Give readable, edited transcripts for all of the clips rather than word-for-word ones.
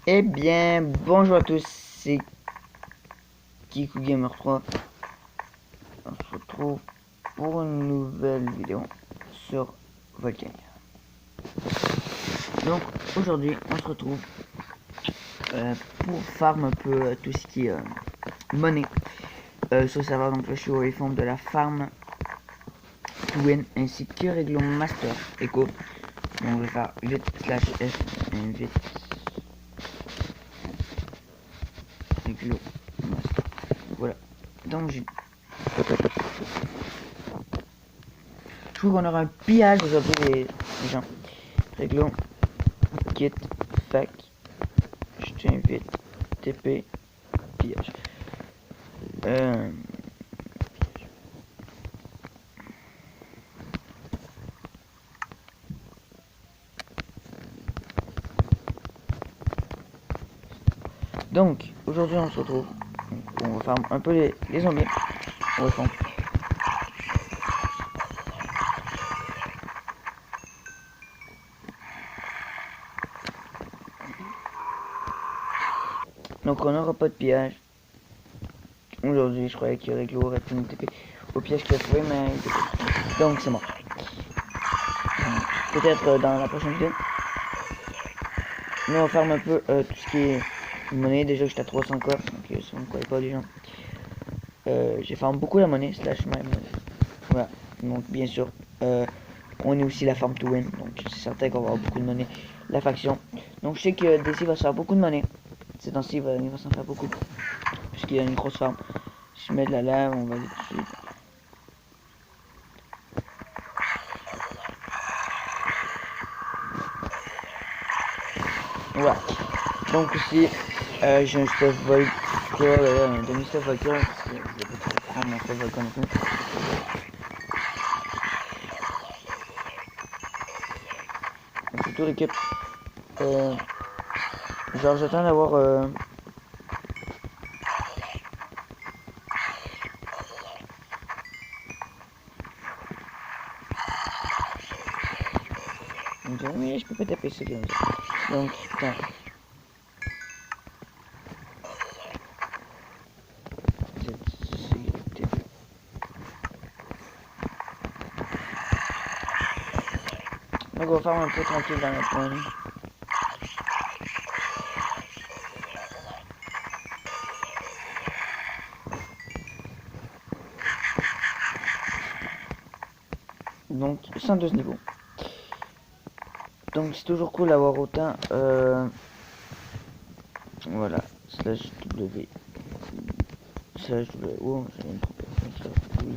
Eh bien, bonjour à tous, c'est Kiku Gamer 3. On se retrouve pour une nouvelle vidéo sur Volcania. Donc aujourd'hui, on se retrouve pour farm un peu tout ce qui est monnaie sur le serveur. Donc là, je suis au fond de la farm to win ainsi que Réglo Master Echo. Donc je vais faire 8/F invite Réglo Master. Voilà. Donc j'ai je trouve qu'on aura un pillage aujourd'hui les gens. Réglo, kit, fac, je t'invite, TP, pillage. Donc, aujourd'hui on se retrouve. Donc, on va faire un peu les zombies. On va faire. Donc on n'aura pas de pillage. Aujourd'hui, je croyais que Réglo aurait pu nous TP au piège qu'il a trouvé, mais il était pas. Donc c'est mort. Peut-être dans la prochaine vidéo. Nous on va faire un peu tout ce qui est monnaie. Déjà j'étais à 300 coffres, donc si vous ne croyez pas les gens. J'ai fait beaucoup la monnaie, slash même. Voilà. Donc bien sûr, on est aussi la farm to win. Donc c'est certain qu'on va avoir beaucoup de monnaie. La faction. Donc je sais que Daisy va se faire beaucoup de monnaie. Ces temps-ci, il va s'en faire beaucoup. Puisqu'il y a une grosse farm. Si je mets de la lave, on va aller dessus. Voilà. Donc ici, j'ai un stuff Volca, un demi-stuff Volca. Parce que je vais pas trop prendre mon stuff Volca non plus. Donc c'est tout l'équipe. Genre j'attends d'avoir on me dit oui je peux pas taper ce game. Donc putain. Donc on va faire un peu tranquille dans notre coin. Donc 112 niveaux. Donc c'est toujours cool d'avoir autant voilà, slash W slash W oh j'ai une trompé. Oui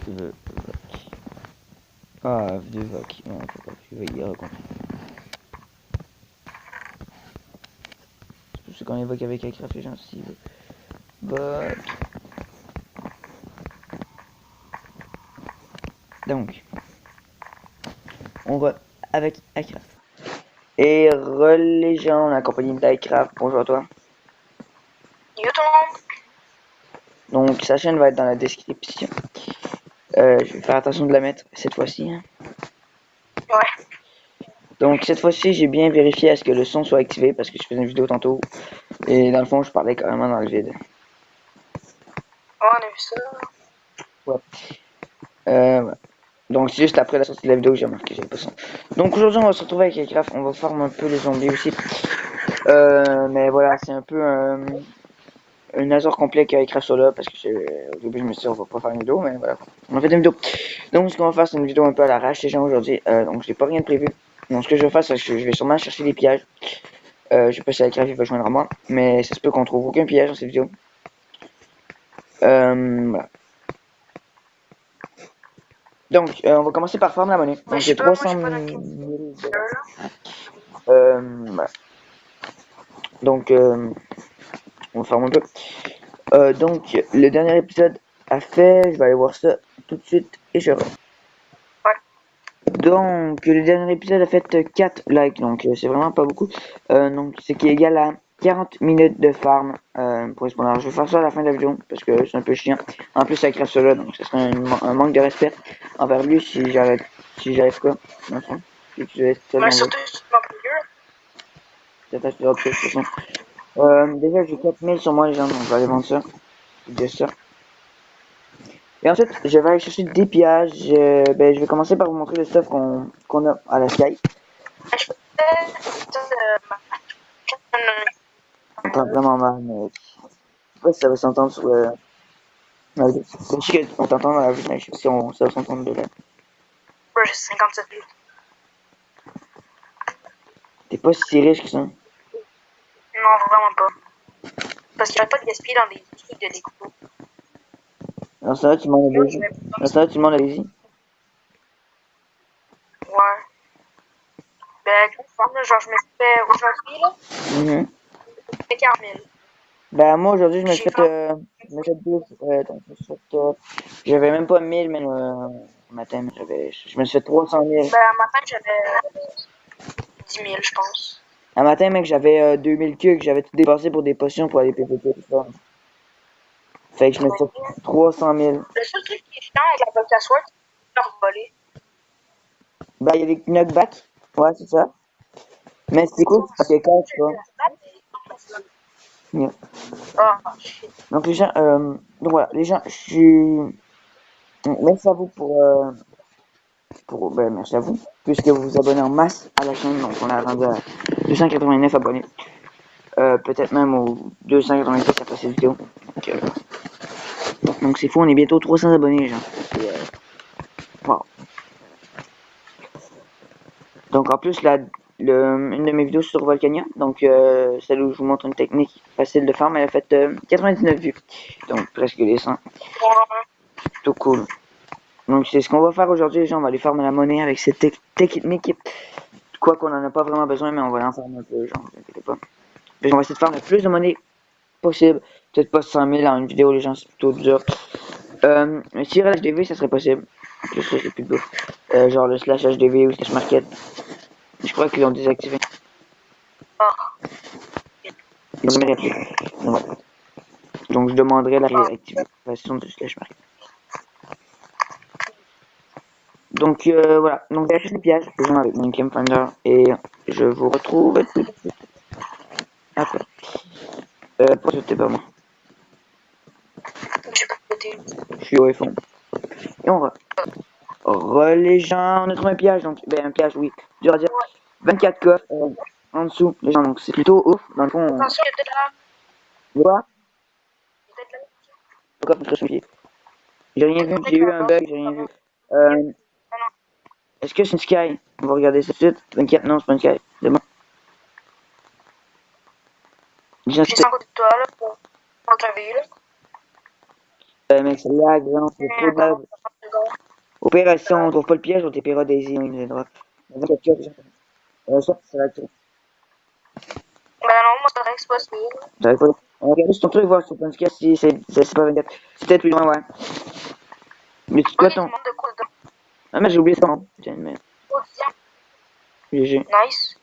je veux ah de vac non je vais y raconter. C'est quand on évoque avec Aircraft les gens si vac. Donc on va avec Aircraft. Et les gens, la compagnie d'Aircraft, bonjour à toi. Yo tout le monde! Donc sa chaîne va être dans la description. Je vais faire attention de la mettre cette fois-ci. Hein. Ouais. Donc cette fois-ci, j'ai bien vérifié à ce que le son soit activé parce que je faisais une vidéo tantôt. Et dans le fond, je parlais carrément dans le vide. Ouais, on a vu ça. Ouais. Ouais. Donc c'est juste après la sortie de la vidéo que j'ai remarqué que j'avais pas son. Donc aujourd'hui, on va se retrouver avec Aircraft. On va farm un peu les zombies aussi. Mais voilà, c'est un peu un hasard complet qui a écrit sur là parce que au début je me suis dit on va pas faire une vidéo mais voilà on a fait une vidéo donc ce qu'on va faire c'est une vidéo un peu à l'arrache les gens aujourd'hui donc j'ai pas rien de prévu donc ce que je vais faire c'est que je vais sûrement chercher des pièges je sais pas si la crève il va joindre à moi mais ça se peut qu'on trouve aucun piège dans cette vidéo voilà donc on va commencer par farm la monnaie Mais donc je j'ai sais pas, moi 300 j'ai pas de 000 là. voilà. Donc on va farm un peu donc le dernier épisode a fait je vais aller voir ça tout de suite et je reviens. Ouais. Donc, le dernier épisode a fait 4 likes, donc c'est vraiment pas beaucoup. Donc, ce qui est égal à 40 minutes de farm pour répondre. Alors, je vais faire ça à la fin de la vidéo parce que c'est un peu chiant. En plus, avec cela, donc ce serait un manque de respect envers lui si j'arrête pas. Dans le fond. Si tu laisses ça Mais dans le. surtout si tu m'as plus vieux. peut-être acheter autre chose de toute façon. Déjà j'ai 4000 sur moi les gens, donc je vais aller vendre ça. De ça. Et ensuite, je vais aller chercher des pillages. Ben, je vais commencer par vous montrer le stuff qu'on a à la Sky. Je faisais On entend vraiment mal, mais je sais pas si ça va s'entendre sur le. C'est chiant qu'on t'entend dans la vie, mais je sais pas si ça va s'entendre de là. j'ai 57 000. T'es pas si riche que ça. Non, vraiment pas. Parce qu'il n'y a pas de gaspiller dans des trucs de déco. Alors ça va, tu demandes allez-y. Alors ça va, tu demandes allez-y. Ouais. Ben, genre, je me suis fait aujourd'hui, là, je me fait 40 000. Ben, moi, aujourd'hui, je me suis fait, je me suis fait deux, attends, je me suis fait, j'avais même pas 1000, mais, matin, je me suis fait 300 000. Ben, à matin, j'avais 10 000, je pense. Un matin, mec, j'avais 2000 que j'avais tout dépensé pour des potions pour aller PVP, tout ça. Fait que je me suis fait 300 000. Le seul truc qui est chiant avec la Vodka Sword, c'est leur voler. Ben, il y a des knockbacks. Ouais, c'est ça. Mais c'est cool, parce que quand tu vois. Yeah. Ah, shit. Donc, les gens, donc voilà, les gens, je suis. Donc, merci à vous ben, merci à vous, puisque vous vous abonnez en masse à la chaîne. Donc, on a rendu à 289 abonnés. Peut-être même aux 290 après cette vidéo. Donc c'est fou, on est bientôt 300 abonnés, les gens. Et, wow. Donc en plus, une de mes vidéos sur Volcania, donc celle où je vous montre une technique facile de farm, elle a fait 99 vues. Donc presque les 100. Plutôt cool. Donc c'est ce qu'on va faire aujourd'hui, les gens. On va aller farmer la monnaie avec cette technique. Quoi qu'on en a pas vraiment besoin, mais on va en farmer un peu, genre, ne vous inquiétez pas. Puis on va essayer de farmer le plus de monnaie possible. Peut-être pas 100 000 en une vidéo, les gens, c'est plutôt dur. Mais si HDV, ça serait possible. En plus, ça, j'ai plus de bouffe. Genre le slash HDV ou slash market. Je crois qu'ils l'ont désactivé. Ils l'ont réactivé. Donc, voilà. Donc je demanderai la réactivation de slash market. Donc voilà. Donc j'ai acheté des pièges avec mon Game Finder et je vous retrouve tout de suite après. Pourquoi c'était pas moi? Je suis au iPhone. Et on va. Les gens, on a trouvé un piège, donc, ben un piège, oui. Dur à dire. 24 coffres en dessous, les gens, donc c'est plutôt ouf. Dans le fond, on. Attention, il était là. Quoi? Il était là. Le coffre est très. J'ai rien vu, j'ai eu un bug, j'ai rien vu. Est-ce que c'est une Sky? On va regarder ça tout de suite. 24, non, c'est pas une Sky. C'est bon. Déjà, J'ai 5 côté de toi, là, pour ta vie, là. mec, c'est lag, non, c'est trop de lag. Opération, on trouve pas le piège, on t'épaiera Daisy, on nous aidera. 24 coffres, ça, c'est la tour. Ben non, moi, c'est vrai que c'est pas sûr. J'avais pas. On va regarder sur ton truc, voir sur ton Sky si c'est pas 24. C'est peut-être plus loin, ouais. Mais tu Ouais, quoi il y a ton. du monde de quoi dedans. Ah, mais j'ai oublié son nom. Tiens, mais. GG. Nice.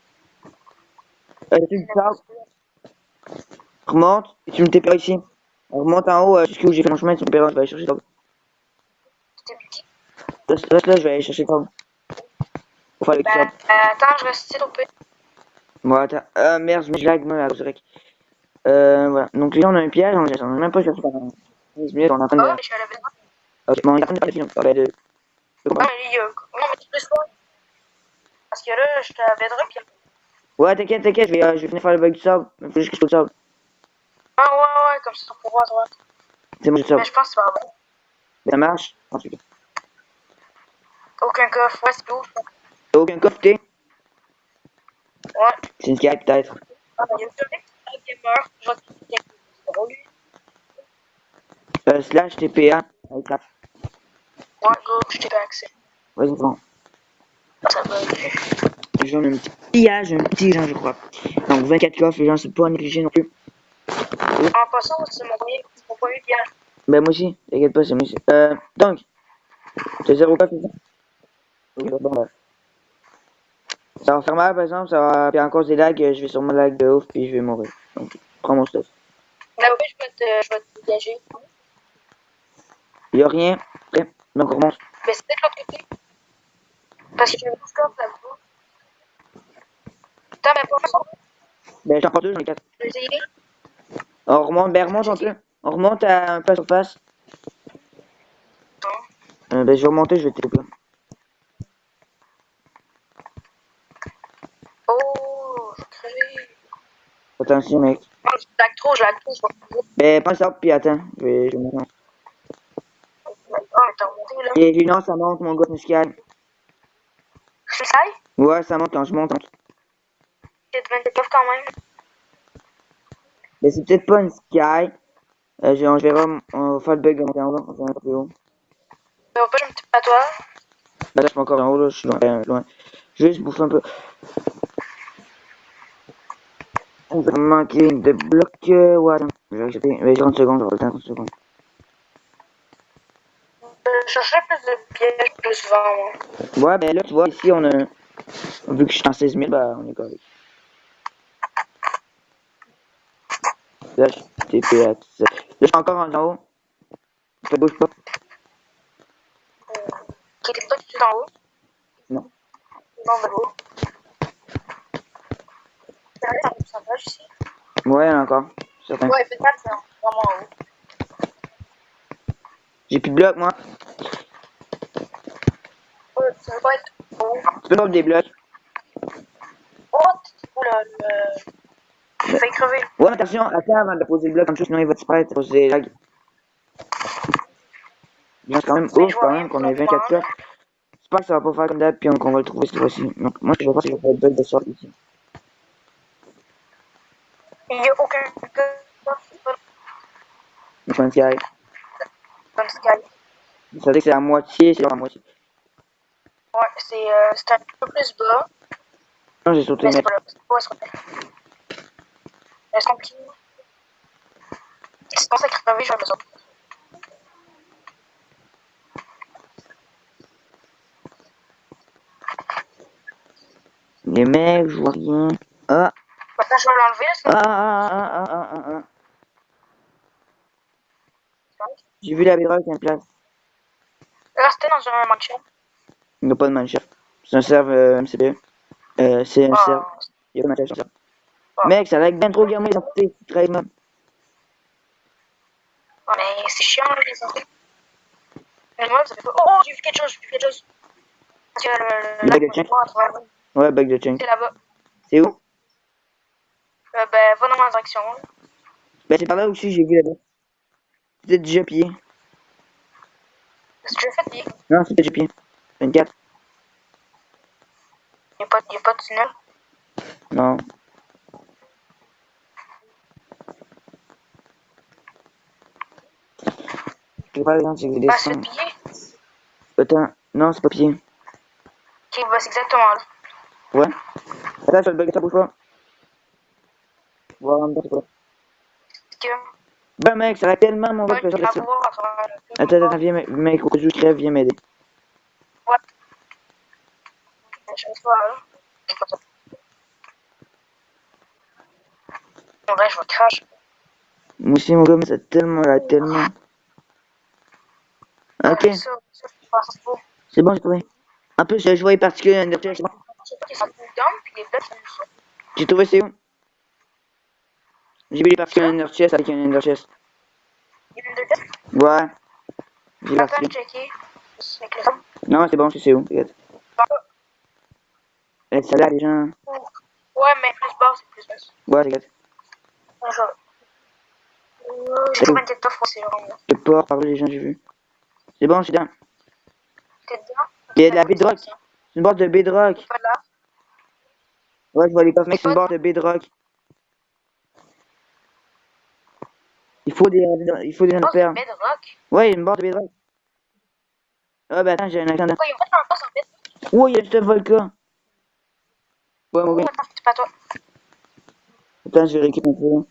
Tu me parles, remonte, et tu me t'épairas ici. On remonte en haut, jusqu'où j'ai fait mon chemin, tu me paieras, je vais aller chercher comme. C'était petit. Reste là, je vais aller chercher comme. Pour faire les Ben, crabes. attends, je reste ici, au peu. Bon, attends. Merde, je lag, moi, là, direct. Voilà. Donc, là, on a un piège, on a même pas cherché pendant 15 minutes, on est en train de. Ah, mais je suis à la maison. Ok, bon, on est en train de faire le film. Ah, ben, de Ah, combat. mais il y a. Non, mais tu peux pas. Parce que là, je t'avais drop, puis. Ouais, t'inquiète, je vais venir faire le bug du sable. Il faut juste que je trouve le sable. Ah, ouais, comme ça, pour voir, toi. C'est moi, du Mais sable. je pense que c'est pas bon. Ça marche. En tout cas. Aucun coffre, ouais, c'est tout. T'as aucun coffre, t'es? Ouais. C'est une Sky, peut-être. Ah, il y a une journée qui est mort. Je vais te dire que c'est drôle, lui. Slash TPA. Avec la. Ouais, go, je t'ai pas accès. Vas-y, bon. Ça va. J'en ai un petit pillage, un petit genre, je crois. Donc 24 coffres, les gens, c'est pas négligé non plus. En passant, c'est mon premier piège. Ben moi aussi, t'inquiète pas, c'est moi aussi. Donc, t'as 0 coffre, c'est ça? Ok, bon, ben. Ça va faire mal, par exemple, ça va. Puis encore des lags, je vais sûrement lag de ouf, puis je vais mourir. Donc, prends mon stuff. Là, ouais, je vais te dégager. Y'a rien. Ok, donc on remonte. Mais c'est peut-être l'autre côté. Parce que j'ai un coffre là-bas. T'as même pas ça? Ben, j'en prends deux, j'en ai quatre. Je vais essayer. On remonte, ben, remonte un peu. On remonte à un peu à surface. Ben, je vais remonter, je vais te couper. Oh, je vais crever. Attention, mec. Non, je lag trop, je lag trop. Ben, prends ça, puis attends. Je vais monter. Oh, mais t'as remonté là. Et j'ai non, ça monte, mon gars, une sky. Je suis sky. Ouais, ça monte quand je monte. J'ai 24 coffres quand même. Ben, c'est peut-être pas une sky. On verra, on va faire le bug de monter en bas, on va faire un peu plus haut. Mais au pas, je me tape à toi. Ben là, je suis pas encore en haut, là, je suis loin. Loin. Je vais juste bouffer un peu. On va manquer de blocs. Ouais, attends, je vais accepter. Mais 30 secondes, j'aurai le temps, 30 secondes. Je chercherais plus de pièges plus souvent, moi. Ouais, ben là, tu vois, ici, on a. Vu que je suis en 16 000, ben, on est correct. Là, je suis TP à 17. Là, je suis encore en haut. Ça bouge pas. Qui était pas tout de suite en haut. Non. Non, de haut. C'est un pourcentage ici. Ouais, il y en a encore. Certain. Ouais, peut-être c'est vraiment en haut. J'ai plus de blocs, moi. Ouais, ça va pas être haut. Tu peux prendre des blocs. Oh, j'ai failli crever. Ouais, mais attention, attends avant de poser le bloc comme ça, sinon il va disparaître. C'est des lags. Bien, c'est quand même Mais ouf, je vois quand rien même, qu'on pour ait 24 le coffres. J'espère que ça va pas faire comme d'hab, puis qu'on va le trouver cette fois-ci. Donc, moi, ce que je vais faire, c'est que je vais faire le bug de sorte ici. Il n'y a aucun Je fais un petit arrêt. comme Sky. Ça veut dire que c'est à moitié, c'est à moitié. Ouais, c'est un peu plus bas. Non, j'ai sauté, Mais c'est mais. pas là. C'est pas ce qu'on fait. Elles sont petites. Si on s'est crevé, je vais me sortir. Les mecs, je vois rien. Ah! Maintenant, je vais l'enlever, là, sinon. Ah! J'ai vu la béroque en place. Restez dans un match. Il n'y a pas de manchef. C'est un serve MCB. C'est un serve. Ah, Il y a pas de manchef sur ça. ah. Mec, ça lag bien trop gamin dans tes traitements. Ah, mais c'est chiant, là, les sorties. Mais moi, ça fait pas. Oh, j'ai vu quelque chose, j'ai vu quelque chose. Parce que Le lac, bug de moi, je chunk. vois à travers. Ouais, bug de chunk. C'est là-bas. C'est où? Ben, va dans ma direction. Là. Ben, c'est par là aussi, j'ai vu là-bas. C'était déjà pillé. Parce que j'ai fait, il Non, c'était déjà pillé. 24. n'y a pas de tunnel. Non. Je sais pas, les gens, j'ai vu des Bah, c'est sons. pied. Attends, non, c'est pas pillé. Ok, bah, c'est exactement là. Ouais. Attends, je le bug, ça bouge pas. Voir en dedans, c'est quoi. Parce que. Ben, mec, ça va tellement mon gars Ouais, que je tu la reste là. vois à travers le Attends, viens, mec, au cas où je crève, viens m'aider. Ouais, je sais pas, là. En vrai, je vais crash. Moi aussi, mon gars, mais c'est tellement, là, tellement. Ok, Ça, je passe pas. c'est bon, j'ai trouvé. En plus, je voyais particulier Undertale, c'est bon. Je sais pas qu'ils sont cooldown, puis les blocs, ils sont. J'ai trouvé, c'est où? J'ai vu les particules Ender Chest avec un Ender Chest. Il y a une de tête. Ouais, j'ai Attends, parti. checker. Avec le son. Non, c'est bon, je sais où, regarde. Ça là, les gens. Ouais, mais plus bas, c'est plus bas. Ouais, regarde. Bonjour. J'ai fait 24 offres, c'est vraiment bien. Le port, par là, les gens, j'ai vu. C'est bon, je suis dedans. T'es dedans? Il y a de la bedrock. C'est une boîte de bedrock. Pas là. Ouais, je vois les coffres, mec, c'est une boîte de bedrock. Il faut des perles. Bedrock. Ouais, il y a une boîte de bedrock. Ah, bah attends, j'ai un accent dedans. Pourquoi ils ont fait un poste en bedrock? Ouais, il y a juste un volcan. Ouais, mon Oh, gars. attends, c'est pas toi. Attends, je vais récupérer un peu.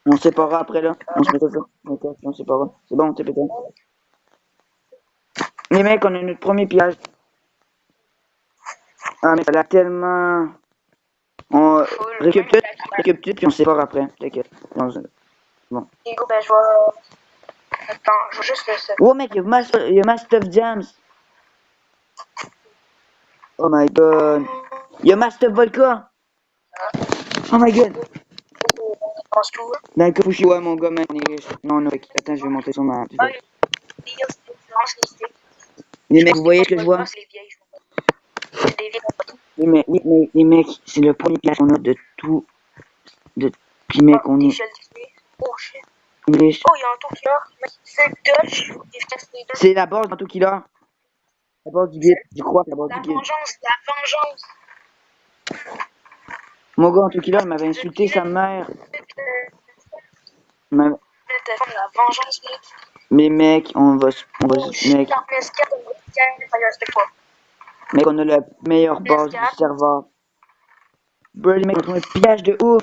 On se séparera après, là. On se met ça. Ok, on se séparera. C'est bon, t'es pété. Les mecs, on a notre premier pillage. Ah, mais ça a tellement. On récupère tout, puis on se sépare après. T'inquiète. Bon. Et go, ben, je vois. Attends, je veux juste le seul. Oh, mec, il y a Master Jams. Oh my god. Il y a Master Volca. Oh my god. On pense tout. Dans le Kapushi, ouais, mon gars, man, on est riche. Non, non, attends, je vais monter sur ma. Ah, les deals, c'est différence, Les mecs, vous voyez ce que je vois? c'est les vieilles, je vois. C'est des vieilles. Les mecs, c'est le premier piège qu'on a de tout. Puis, mec, on est Oh shit. riche. Oh, il y a un tour qui là. C'est Dodge. C'est la base dans tout killer. La base du guide, je crois, la base La du guide. vengeance, la vengeance. Mon gars en tout killer, il m'avait insulté sa mère. Ma- La vengeance, mec. Mais mec, on va Oh shit, mec, la PS4, ça y respecte pas. mec, on a la meilleure base du PS4. serveur. Bro, les mecs, on a un pillage de ouf.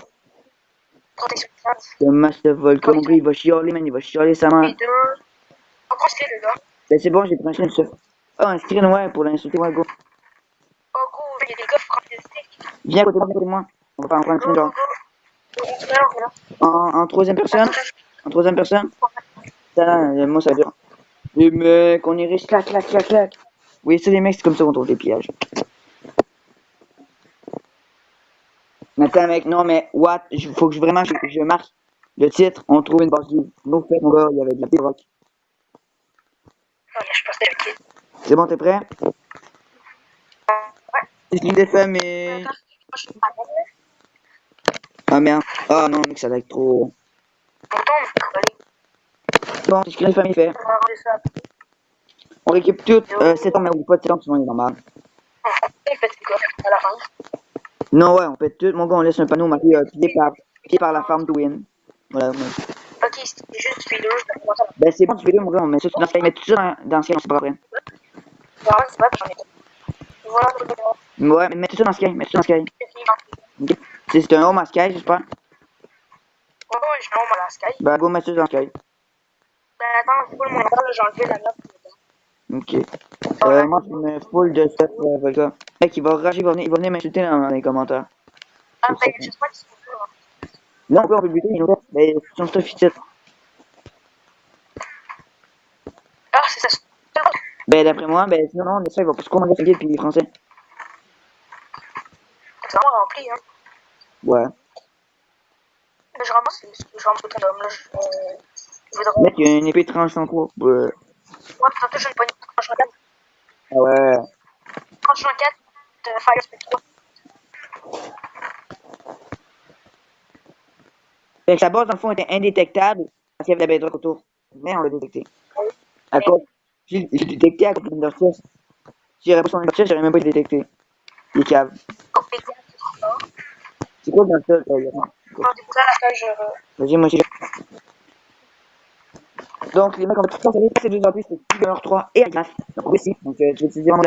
Protection de face. Le master volcan, mon gars, il va chialer, man, il va chialer sa mère. Et deux. Encore c'est le gars. Ben c'est bon, j'ai pris un screen, chef. Oh, un screen, ouais, pour l'insulter, ouais, go. Oh gros, il y a des coffres prendre des sticks. Viens à côté de moi. On va faire un Go, screen, go, genre. go. On se met là. En troisième personne. En troisième personne. Ça, moi, ça dure. Les mecs, on irait clac, clac, clac, clac. Oui, c'est les mecs, c'est comme ça qu'on trouve des pillages. Mais attends, mec, non, mais what? Faut que je marque le titre. On trouve une base du. Donc, fait, mon gars, il y avait de la pire rock. Oh, je pense que c'est le kit. C'est bon, t'es prêt? Ouais. C'est une des femmes et. Attends, moi je suis pas bon. Ah merde. Ah non, mec, ça va être trop. Pourtant, on peut coller. Bon, c'est ce que les familles fait. On va ranger ça. On récupère tout. 7 ans, mais oublie pas de 7 ans, sinon il est normal. On fait le coffre à la fin. Non, ouais, on pète tout. Mon gars, on laisse un panneau marqué pied par la farm to win. Voilà, ouais. Ok, c'est juste celui-là, je vais commencer à Ben, c'est bon, tu fais deux, mon gars, on met ça dans Sky. Mets tout ça dans Sky, on sait pas après. voir. C'est pas, j'en ai pas. Voilà, c'est bon. Ouais, mais mets tout ça dans Sky, mets tout ça dans Sky. Ok. C'est un home à Sky, j'espère. Oh, je mets mon la Sky. Ben, go, mets ça dans Sky. Ben attends, full mon inventaire, là, j'ai enlevé la note. Ok. Moi, je mets full de stuff, Volca. Mec, il va rager, il va venir m'insulter dans les commentaires. Ah, ben, j'espère qu'ils sont là. Là, on peut le buter, il nous reste. Mais son stuff ici. Ah, c'est ça. Ben, d'après moi, ben, sinon, non, ça, il va pas se commander guide puis français. C'est vraiment rempli, hein. Ouais. Mais je ramasse le ton d'homme, là. Je voudrais. Mec, il y a une épée tranchant quoi. Ouais. Ouais, tantôt, j'ai une poignée de tranchant 4. Ah ouais. Tranchant 4 de Fire Spectre 3. Fait que sa base, dans le fond, était indétectable parce qu'il y avait de la bedrock autour. Mais on l'a détecté. À cause. J'ai détecté à cause de l'Underchest. Si j'aurais pas son Underchest, j'aurais même pas été détecté. Il est cave. C'est quoi dans le sol? Vas-y, moi aussi. Donc, les mecs, on va tout faire. C'est 2 en plus, c'est Figure 3 et Agraf. Donc, oui, si. Donc, tu veux te dire en